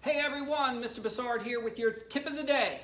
Hey everyone, Mr. Bassard here with your tip of the day.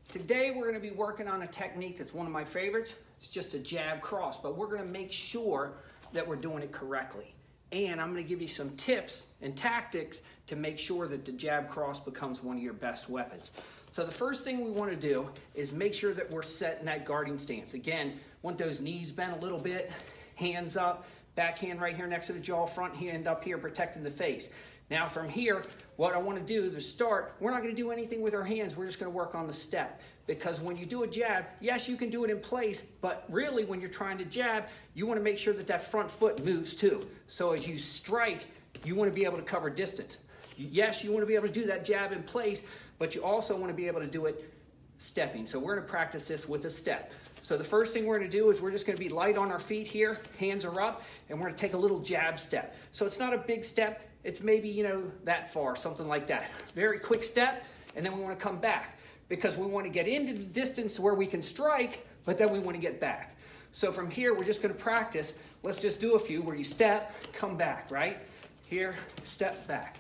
Today we're going to be working on a technique that's one of my favorites. It's just a jab cross, but we're going to make sure that we're doing it correctly. And I'm going to give you some tips and tactics to make sure that the jab cross becomes one of your best weapons. So the first thing we want to do is make sure that we're set in that guarding stance. Again, want those knees bent a little bit, hands up, back hand right here next to the jaw, front hand up here protecting the face. Now from here, what I want to do to start, we're not going to do anything with our hands. We're just going to work on the step. Because when you do a jab, yes, you can do it in place, but really when you're trying to jab, you want to make sure that that front foot moves too. So as you strike, you want to be able to cover distance. Yes, you want to be able to do that jab in place, but you also want to be able to do it stepping. So we're going to practice this with a step. So the first thing we're going to do is we're just going to be light on our feet here, hands are up, and we're going to take a little jab step. So it's not a big step, it's maybe, that far, something like that. Very quick step, and then we want to come back because we want to get into the distance where we can strike, but then we want to get back. So from here, we're just going to practice. Let's just do a few where you step, come back, right? Here, step back,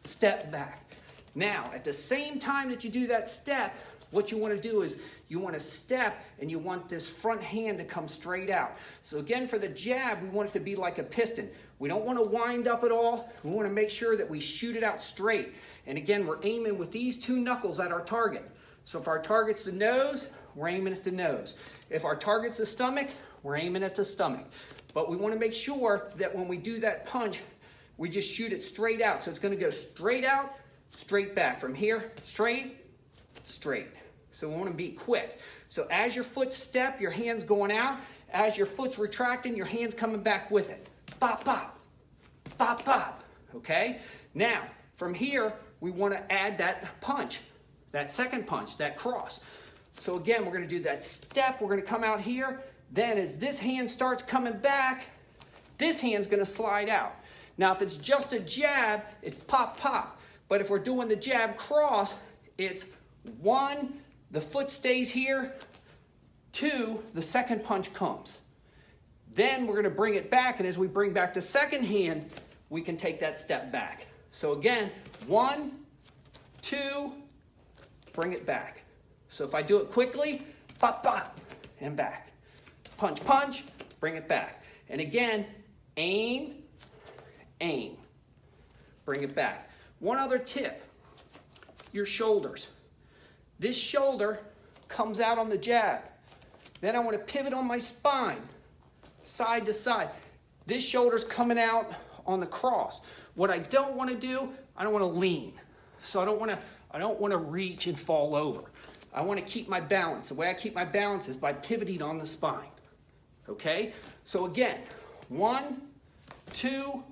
step back. Now, at the same time that you do that step, what you want to do is you want to step and you want this front hand to come straight out. So again, for the jab, we want it to be like a piston. We don't want to wind up at all. We want to make sure that we shoot it out straight. And again, we're aiming with these two knuckles at our target. So if our target's the nose, we're aiming at the nose. If our target's the stomach, we're aiming at the stomach. But we want to make sure that when we do that punch, we just shoot it straight out. So it's going to go straight out, straight back. From here, straight, straight. So we want to be quick. So as your foot step, your hand's going out. As your foot's retracting, your hand's coming back with it. Pop, pop, pop, pop. Okay? Now, from here, we want to add that punch, that second punch, that cross. So again, we're going to do that step. We're going to come out here. Then as this hand starts coming back, this hand's going to slide out. Now, if it's just a jab, it's pop, pop. But if we're doing the jab cross, it's 1, the foot stays here, 2, the second punch comes. Then we're going to bring it back, and as we bring back the second hand, we can take that step back. So again, 1, 2, bring it back. So if I do it quickly, pop, pop, and back. Punch, punch, bring it back. And again, aim, aim. Bring it back. One other tip, your shoulders. This shoulder comes out on the jab. Then I want to pivot on my spine, side to side. This shoulder's coming out on the cross. What I don't want to do, I don't want to lean. So I don't want to reach and fall over. I want to keep my balance. The way I keep my balance is by pivoting on the spine. Okay? So again, 1, 2,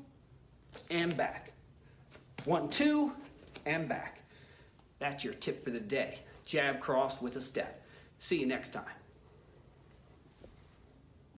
and back. 1, 2, and back. That's your tip for the day. Jab cross with a step. See you next time.